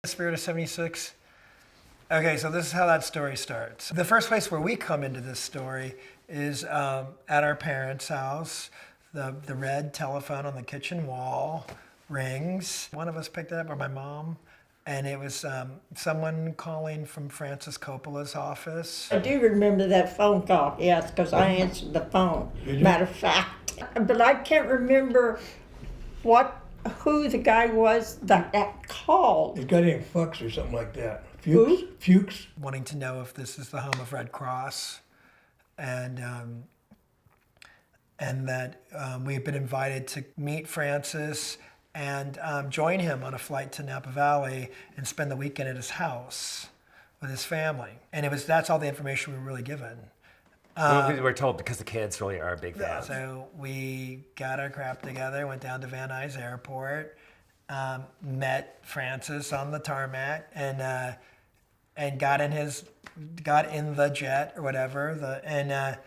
Spirit of 76. Okay, so this is how that story starts. The first place where we come into this story is at our parents' house. The red telephone on the kitchen wall rings. One of us picked it up, or my mom, and it was someone calling from Francis Coppola's office. I do remember that phone call, yes, because I answered the phone, matter of fact. But I can't remember who the guy was that called. It got in Fuchs or something like that. Who? Fuchs. Wanting to know if this is the home of Redd Kross, and that we've been invited to meet Francis and join him on a flight to Napa Valley and spend the weekend at his house with his family. And that's all the information we were really given. We were told because the kids really are big fans. So we got our crap together, went down to Van Nuys Airport, met Francis on the tarmac, and got in the jet or whatever.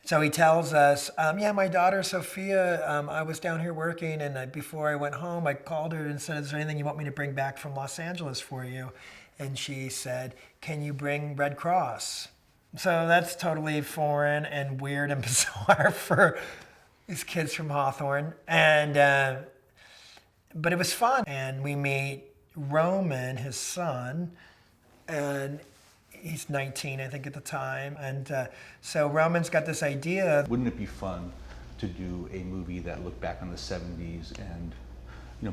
So he tells us, my daughter Sophia, I was down here working, and before I went home, I called her and said, is there anything you want me to bring back from Los Angeles for you? And she said, can you bring Redd Kross? So that's totally foreign and weird and bizarre for these kids from Hawthorne. But it was fun. And we meet Roman, his son, and he's 19, I think, at the time. And so Roman's got this idea. Wouldn't it be fun to do a movie that looked back on the 70s and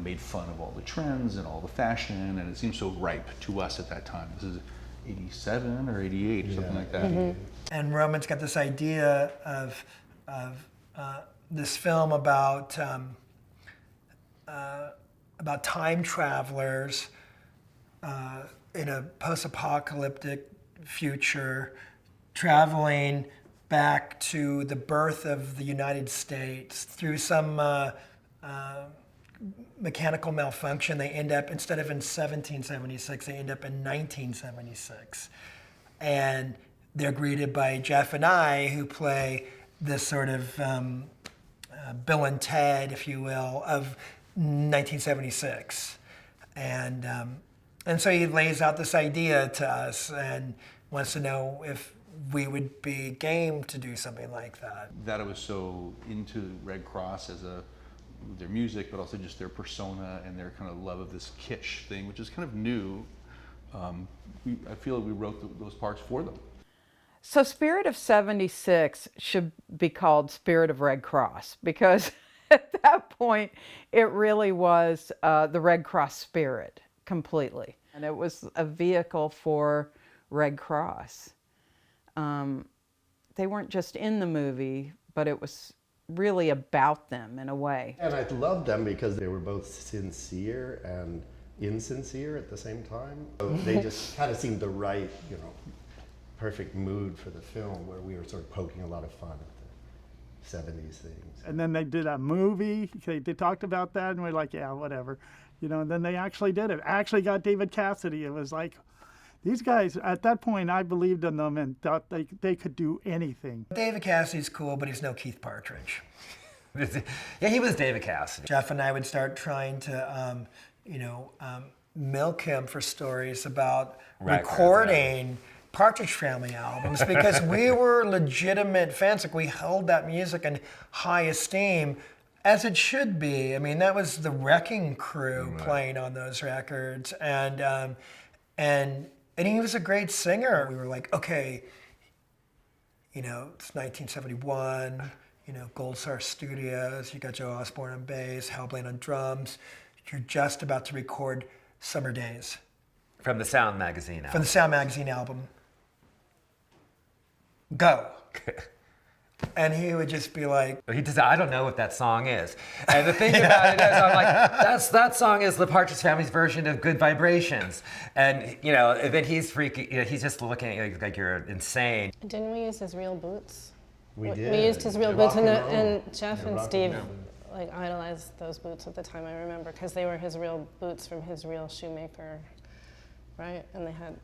made fun of all the trends and all the fashion, and it seemed so ripe to us at that time. This is 87 or 88 or something like that. Mm-hmm. And Roman's got this idea of this film about time travelers in a post-apocalyptic future, traveling back to the birth of the United States through some mechanical malfunction. They end up, instead of in 1776, they end up in 1976. And they're greeted by Jeff and I, who play this sort of Bill and Ted, if you will, of 1976. And so he lays out this idea to us and wants to know if we would be game to do something like that. That I was so into Redd Kross as their music, but also just their persona and their kind of love of this kitsch thing, which is kind of new. I feel like we wrote those parts for them. So Spirit of 76 should be called Spirit of Redd Kross, because at that point it really was the Redd Kross spirit completely. And it was a vehicle for Redd Kross. They weren't just in the movie, but it was really about them in a way. And I loved them because they were both sincere and insincere at the same time. So they just kind of seemed the right, perfect mood for the film, where we were sort of poking a lot of fun at the 70s things. And then they did a movie, they talked about that, and we're like, yeah, whatever. And then they actually did it. Actually got David Cassidy. It was like, these guys, at that point, I believed in them and thought they could do anything. David Cassidy's cool, but he's no Keith Partridge. Yeah, he was David Cassidy. Jeff and I would start trying to, milk him for stories about recording Partridge Family albums, because we were legitimate fans. Like, we held that music in high esteem, as it should be. I mean, that was the Wrecking Crew playing on those records, and he was a great singer. We were like, okay, it's 1971. Gold Star Studios. You got Joe Osborne on bass, Hal Blaine on drums. You're just about to record Summer Days. From the Sound Magazine album. From the Sound Magazine album. Go. And he would just be like... He does. I don't know what that song is. And the thing about it is, I'm like, that song is the Partridge Family's version of Good Vibrations. And, then he's freaking, he's just looking at you like you're insane. Didn't we use his real boots? We did. We used his real boots, and Jeff and Steve idolized those boots at the time, I remember, because they were his real boots from his real shoemaker, right? And they had,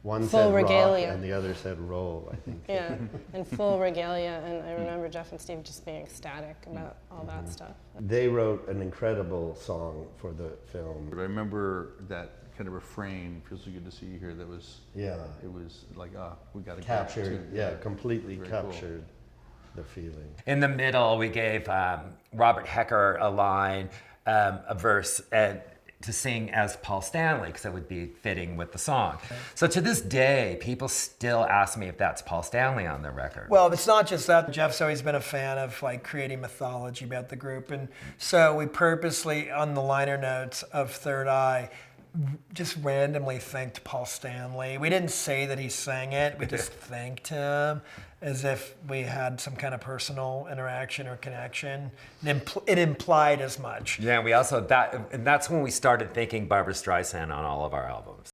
one Full said regalia. rock and the other said roll, I think. Yeah, in full regalia, and I remember Jeff and Steve just being ecstatic about all that stuff. They wrote an incredible song for the film. But I remember that kind of refrain, feels so good to see you here, that was, Yeah. it was like, we got to Captured, completely captured the feeling. In the middle, we gave Robert Hecker a line, a verse, and to sing as Paul Stanley, because it would be fitting with the song. So to this day, people still ask me if that's Paul Stanley on the record. Well, it's not just that. Jeff's always been a fan of like creating mythology about the group, and so we purposely, on the liner notes of Third Eye, just randomly thanked Paul Stanley. We didn't say that he sang it. We just thanked him as if we had some kind of personal interaction or connection. It implied as much. Yeah, we also, and that's when we started thinking Barbra Streisand on all of our albums.